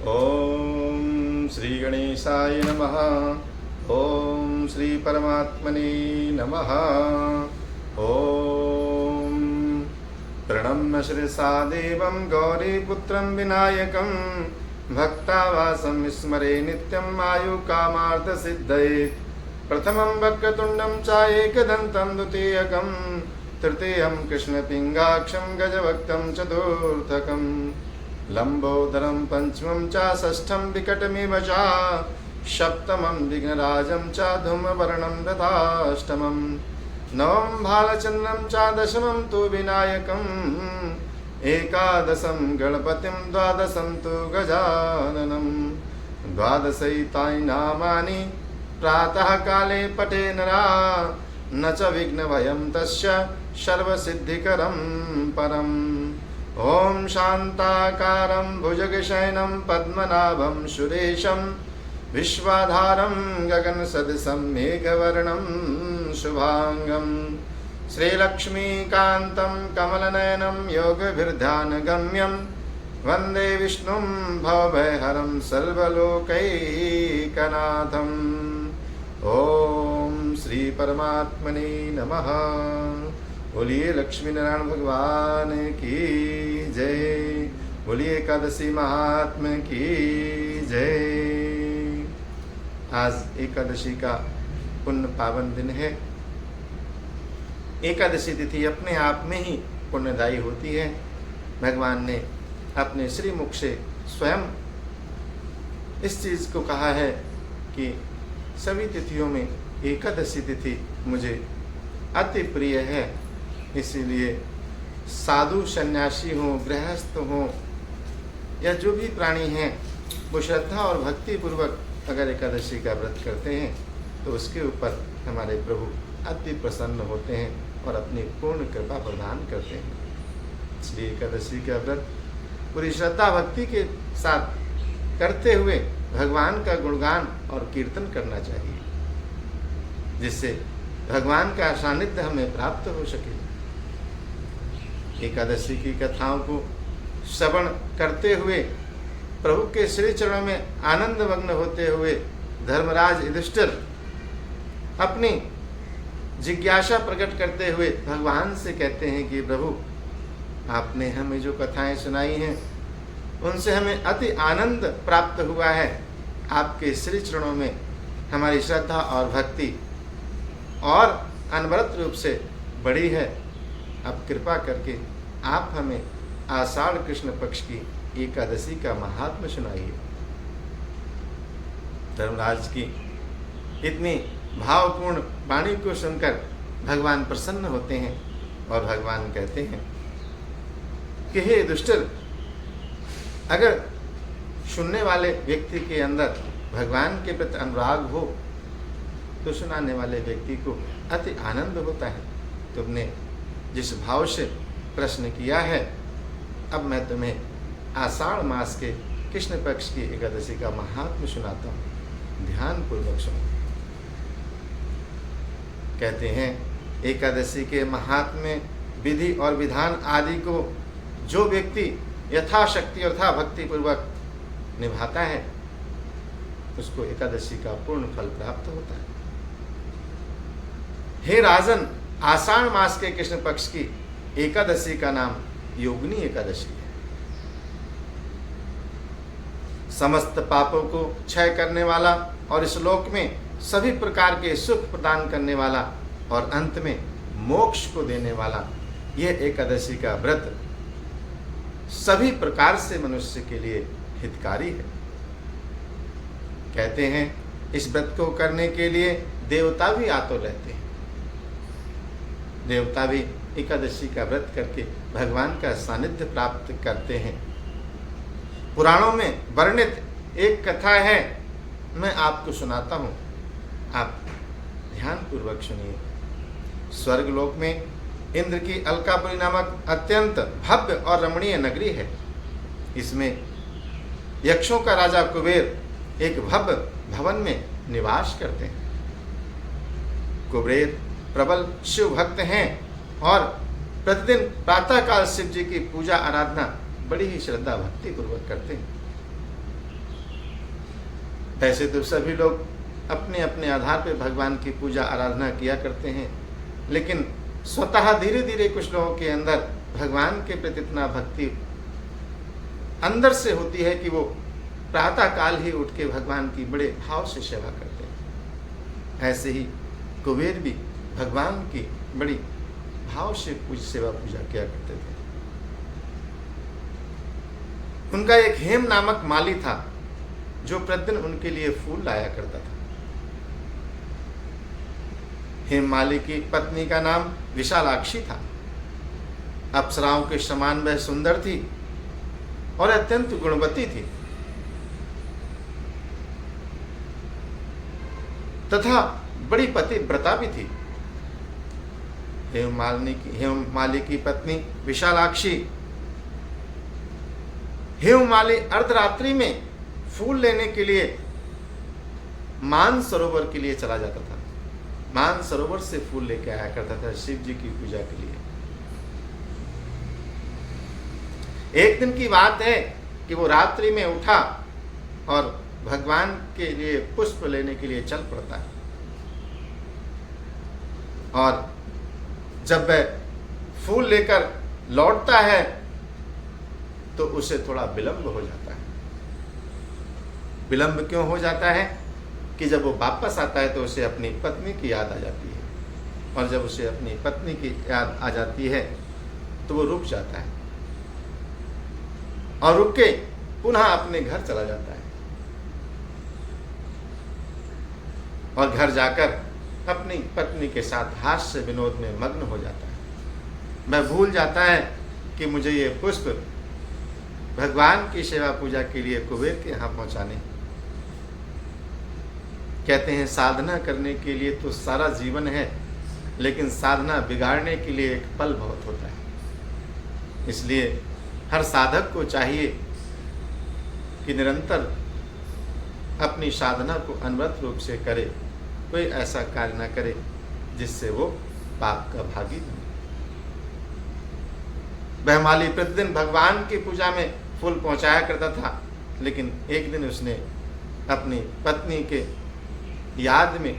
ओम श्री गणेशाय नमः। ओम श्री परमात्मने नमः। ओम प्रणम्य शिरसा देवं गौरीपुत्रं विनायकं भक्तावासं स्मरे नित्यं आयुकामार्थसिद्धये। प्रथमं वक्रतुण्डं च एकदन्तं द्वितीयकं तृतीयं कृष्णपिङ्गाक्षं गजवक्त्रं चतुर्थकं लम्बोदरं पंचमं च षष्ठं विकटमिव च सप्तमं विघ्नराजं च धूमवर्णं तथाष्टमं नवं भालचन्द्रं च दशमं तु विनायकम् एकादशं गणपतिं द्वादशं तु गजाननं। द्वादशैतानि नामानि प्रातः काले पठे नरा न च विघ्नभयं तस्य सर्वसिद्धिकरं परम्। ओम शांताकारं भुजगशयनं पद्मनाभं सुरेशं विश्वाधारं गगनसदृशं मेघवर्णं शुभांगं श्रीलक्ष्मीकान्तं कमलनयनं योगभिर्ध्यानगम्यं वन्दे विष्णुं भवभयहरं सर्वलोकैकनाथम्। ओम श्री परमात्मने नमः। बोलिए लक्ष्मी नारायण भगवान की जय। बोलिए एकादशी महात्मा की जय। आज एकादशी का पुण्य पावन दिन है। एकादशी तिथि अपने आप में ही पुण्यदायी होती है। भगवान ने अपने श्रीमुख से स्वयं इस चीज को कहा है कि सभी तिथियों में एकादशी तिथि मुझे अति प्रिय है। इसीलिए साधु सन्यासी हो, गृहस्थ हो या जो भी प्राणी हैं, वो श्रद्धा और भक्ति पूर्वक अगर एकादशी का व्रत करते हैं तो उसके ऊपर हमारे प्रभु अति प्रसन्न होते हैं और अपनी पूर्ण कृपा प्रदान करते हैं। इसलिए एकादशी का व्रत पूरी श्रद्धा भक्ति के साथ करते हुए भगवान का गुणगान और कीर्तन करना चाहिए, जिससे भगवान का सानिध्य हमें प्राप्त हो सके। एकादशी की कथाओं को श्रवण करते हुए प्रभु के श्री चरणों में आनंद मग्न होते हुए धर्मराज युधिष्ठिर अपनी जिज्ञासा प्रकट करते हुए भगवान से कहते हैं कि प्रभु, आपने हमें जो कथाएं सुनाई हैं उनसे हमें अति आनंद प्राप्त हुआ है। आपके श्री चरणों में हमारी श्रद्धा और भक्ति और अनवरत रूप से बढ़ी है। अब कृपा करके आप हमें आषाढ़ कृष्ण पक्ष की एकादशी का महात्म्य सुनाइए। धर्मराज की इतनी भावपूर्ण वाणी को सुनकर भगवान प्रसन्न होते हैं और भगवान कहते हैं कि हे दुष्टर, अगर सुनने वाले व्यक्ति के अंदर भगवान के प्रति अनुराग हो तो सुनाने वाले व्यक्ति को अति आनंद होता है। तुमने जिस भाव से प्रश्न किया है, अब मैं तुम्हें आषाढ़ मास के कृष्ण पक्ष की एकादशी का महात्म्य सुनाता हूँ, ध्यान पूर्वक सुनो। कहते हैं एकादशी के महात्म्य, विधि और विधान आदि को जो व्यक्ति यथाशक्ति और यथा भक्ति पूर्वक निभाता है उसको एकादशी का पूर्ण फल प्राप्त होता है। हे राजन, आषाढ़ मास के कृष्ण पक्ष की एकादशी का नाम योगिनी एकादशी है। समस्त पापों को क्षय करने वाला और इस लोक में सभी प्रकार के सुख प्रदान करने वाला और अंत में मोक्ष को देने वाला यह एकादशी का व्रत सभी प्रकार से मनुष्य के लिए हितकारी है। कहते हैं इस व्रत को करने के लिए देवता भी आतुर रहते हैं। देवता भी एकादशी का व्रत करके भगवान का सानिध्य प्राप्त करते हैं। पुराणों में वर्णित एक कथा है, मैं आपको सुनाता हूँ, आप ध्यान पूर्वक सुनिए। स्वर्गलोक में इंद्र की अलकापुरी नामक अत्यंत भव्य और रमणीय नगरी है। इसमें यक्षों का राजा कुबेर एक भव्य भवन में निवास करते हैं। कुबेर प्रबल शिव भक्त हैं और प्रतिदिन प्रातःकाल शिव जी की पूजा आराधना बड़ी ही श्रद्धा भक्ति पूर्वक करते हैं। ऐसे तो सभी लोग अपने अपने आधार पर भगवान की पूजा आराधना किया करते हैं, लेकिन स्वतः धीरे धीरे कुछ लोगों के अंदर भगवान के प्रति इतना भक्ति अंदर से होती है कि वो प्रातः काल ही उठ के भगवान की बड़े भाव से सेवा करते हैं। ऐसे ही कुबेर भी भगवान की बड़ी भाव से सेवा पूजा किया करते थे। उनका एक हेम नामक माली था जो प्रतिदिन उनके लिए फूल लाया करता था। हेम माली की पत्नी का नाम विशालाक्षी था। अप्सराओं के समान वह सुंदर थी और अत्यंत गुणवती थी तथा बड़ी पतिव्रता भी थी। हेममाली की पत्नी विशालाक्षी हेममाली अर्धरात्रि में फूल लेने के लिए मान सरोवर के लिए चला जाता था। मान सरोवर से फूल लेके आया करता था शिव जी की पूजा के लिए। एक दिन की बात है कि वो रात्रि में उठा और भगवान के लिए पुष्प लेने के लिए चल पड़ता है, और जब वह फूल लेकर लौटता है तो उसे थोड़ा विलंब हो जाता है। विलंब क्यों हो जाता है कि जब वो वापस आता है तो उसे अपनी पत्नी की याद आ जाती है, और जब उसे अपनी पत्नी की याद आ जाती है तो वो रुक जाता है और रुक के पुनः अपने घर चला जाता है, और घर जाकर अपनी पत्नी के साथ हास्य विनोद में मग्न हो जाता है। वह भूल जाता है कि मुझे ये पुष्प भगवान की सेवा पूजा के लिए कुबेर के यहाँ पहुँचाने। कहते हैं साधना करने के लिए तो सारा जीवन है, लेकिन साधना बिगाड़ने के लिए एक पल बहुत होता है। इसलिए हर साधक को चाहिए कि निरंतर अपनी साधना को अनवरत रूप से करे, कोई ऐसा कार्य न करे जिससे वो पाप का भागी बने। वह माली प्रतिदिन भगवान की पूजा में फूल पहुंचाया करता था, लेकिन एक दिन उसने अपनी पत्नी के याद में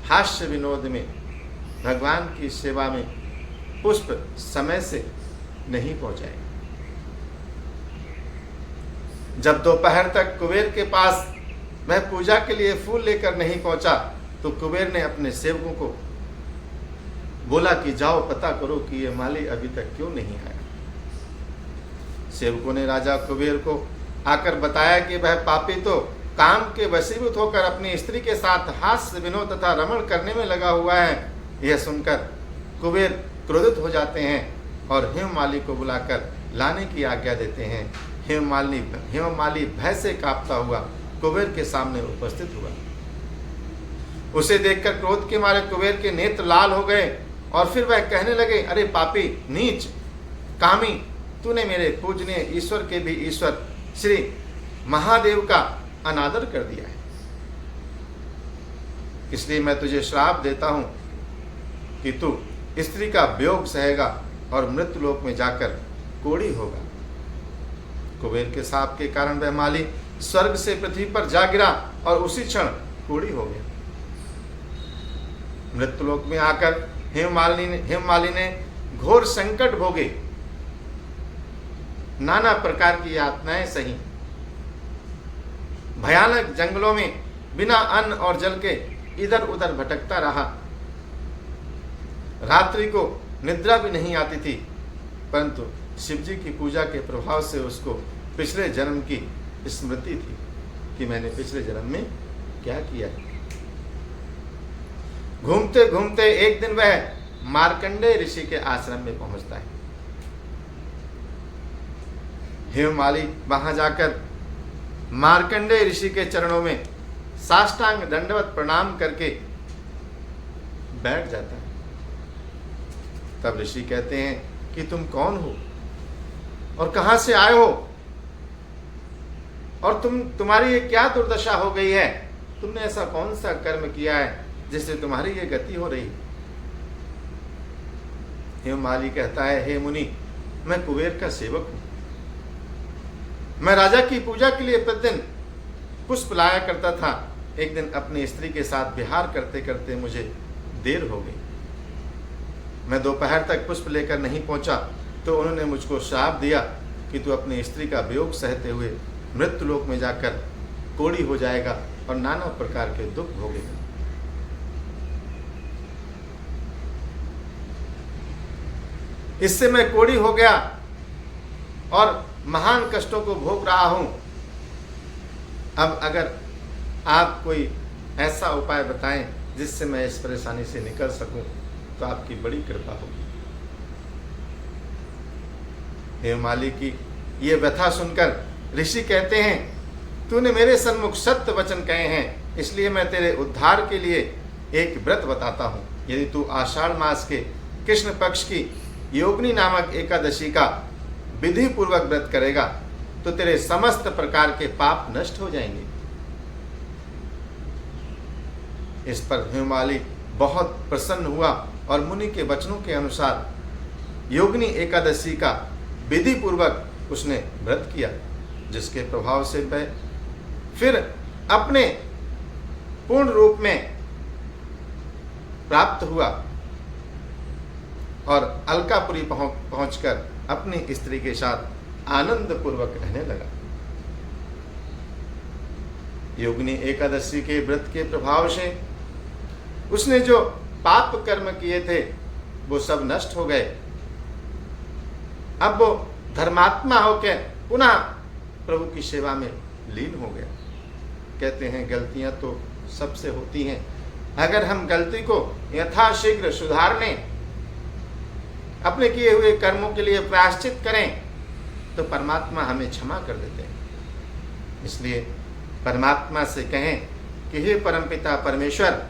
हास्य विनोद में भगवान की सेवा में पुष्प समय से नहीं पहुंचाए। जब दोपहर तक कुबेर के पास वह पूजा के लिए फूल लेकर नहीं पहुंचा तो कुबेर ने अपने सेवकों को बोला कि जाओ पता करो कि ये माली अभी तक क्यों नहीं आया। सेवकों ने राजा कुबेर को आकर बताया कि वह पापी तो काम के वशीभूत होकर अपनी स्त्री के साथ हास्य विनोद तथा रमण करने में लगा हुआ है। यह सुनकर कुबेर क्रोधित हो जाते हैं और हेममाली को बुलाकर लाने की आज्ञा देते हैं। हेममाली भय से कांपता हुआ कुबेर के सामने उपस्थित हुआ। उसे देखकर क्रोध के मारे कुबेर के नेत्र लाल हो गए और फिर वह कहने लगे, अरे पापी, नीच, कामी, तूने मेरे पूजनीय ईश्वर के भी ईश्वर श्री महादेव का अनादर कर दिया है। इसलिए मैं तुझे श्राप देता हूं कि तू स्त्री का वियोग सहेगा और मृत्युलोक में जाकर कोढ़ी होगा। कुबेर के शाप के कारण वह माली स्वर्ग से पृथ्वी पर जा गिरा और उसी क्षण कोढ़ी हो गया। मृत्युलोक में आकर हेममाली ने घोर संकट भोगे, नाना प्रकार की यातनाएं सही, भयानक जंगलों में बिना अन्न और जल के इधर उधर भटकता रहा। रात्रि को निद्रा भी नहीं आती थी, परंतु शिवजी की पूजा के प्रभाव से उसको पिछले जन्म की स्मृति थी कि मैंने पिछले जन्म में क्या किया। घूमते घूमते एक दिन वह मार्कंडेय ऋषि के आश्रम में पहुंचता है। हेममाली वहां जाकर मार्कंडेय ऋषि के चरणों में साष्टांग दंडवत प्रणाम करके बैठ जाता है। तब ऋषि कहते हैं कि तुम कौन हो और कहां से आए हो, और तुम्हारी ये क्या दुर्दशा हो गई है, तुमने ऐसा कौन सा कर्म किया है जिससे तुम्हारी ये गति हो रही। हेममाली कहता है, हे मुनि, मैं कुबेर का सेवक हूं। मैं राजा की पूजा के लिए प्रतिदिन पुष्प लाया करता था। एक दिन अपनी स्त्री के साथ विहार करते करते मुझे देर हो गई। मैं दोपहर तक पुष्प लेकर नहीं पहुंचा तो उन्होंने मुझको श्राप दिया कि तू अपनी स्त्री का वियोग सहते हुए मृत्यु लोक में जाकर कोढ़ी हो जाएगा और नाना प्रकार के दुख भोगेगा। इससे मैं कोढ़ी हो गया और महान कष्टों को भोग रहा हूं। अब अगर आप कोई ऐसा उपाय बताएं जिससे मैं इस परेशानी से निकल सकूं तो आपकी बड़ी कृपा होगी। हेममाली की ये व्यथा सुनकर ऋषि कहते हैं, तूने मेरे सन्मुख सत्य वचन कहे हैं, इसलिए मैं तेरे उद्धार के लिए एक व्रत बताता हूँ। यदि तू आषाढ़ मास के कृष्ण पक्ष की योगिनी नामक एकादशी का विधि पूर्वक व्रत करेगा तो तेरे समस्त प्रकार के पाप नष्ट हो जाएंगे। इस पर हेममाली बहुत प्रसन्न हुआ और मुनि के वचनों के अनुसार योगिनी एकादशी का विधि पूर्वक उसने व्रत किया, जिसके प्रभाव से वह फिर अपने पूर्ण रूप में प्राप्त हुआ और अलकापुरी पहुंचकर अपनी स्त्री के साथ आनंद पूर्वक रहने लगा। योगिनी एकादशी के व्रत के प्रभाव से उसने जो पाप कर्म किए थे वो सब नष्ट हो गए। अब वो धर्मात्मा होकर पुनः प्रभु की सेवा में लीन हो गया। कहते हैं गलतियां तो सबसे होती हैं, अगर हम गलती को यथाशीघ्र सुधारने, अपने किए हुए कर्मों के लिए प्रायश्चित करें तो परमात्मा हमें क्षमा कर देते हैं। इसलिए परमात्मा से कहें कि हे परमपिता परमेश्वर,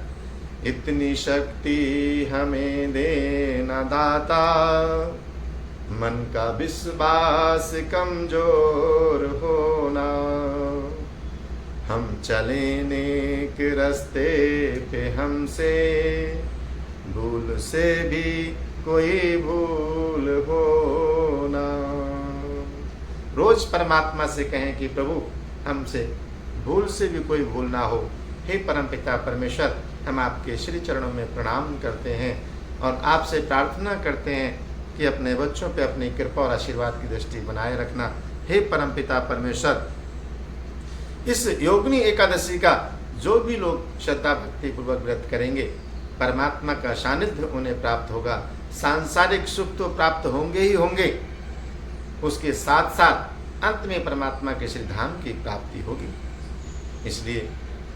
इतनी शक्ति हमें देना दाता, मन का विश्वास कमजोर होना, हम चले नेक रास्ते पे हमसे भूल से भी कोई भूल होना। रोज परमात्मा से कहें कि प्रभु हमसे भूल से भी कोई भूल ना हो। हे परमपिता परमेश्वर, हम आपके श्री चरणों में प्रणाम करते हैं और आपसे प्रार्थना करते हैं कि अपने बच्चों पे अपनी कृपा और आशीर्वाद की दृष्टि बनाए रखना। हे परमपिता परमेश्वर, इस योगिनी एकादशी का जो भी लोग श्रद्धा भक्ति पूर्वक व्रत करेंगे, परमात्मा का सानिध्य उन्हें प्राप्त होगा। सांसारिक सुख तो प्राप्त होंगे ही होंगे, उसके साथ साथ अंत में परमात्मा के श्री धाम की प्राप्ति होगी। इसलिए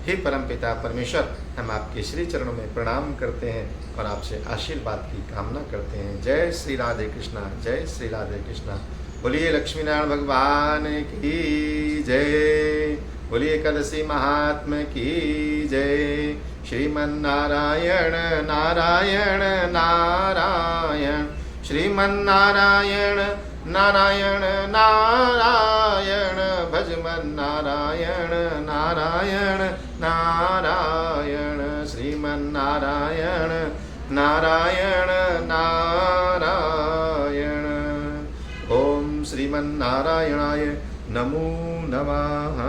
हे परमपिता परमेश्वर, हम आपके श्री चरणों में प्रणाम करते हैं और आपसे आशीर्वाद की कामना करते हैं। जय श्री राधे कृष्णा, जय श्री राधे कृष्णा। बोलिए लक्ष्मी नारायण भगवान की जय, बोलिए एकादशी महात्मा की जय। श्रीमन्नारायण नारायण नारायण, श्रीमन्नारायण नारायण नारायण, भजमन नारायण नारायण नारायण, श्रीमन्नारायण नारायण नारायण। ओम श्रीमन्नारायणाय नमो नमः।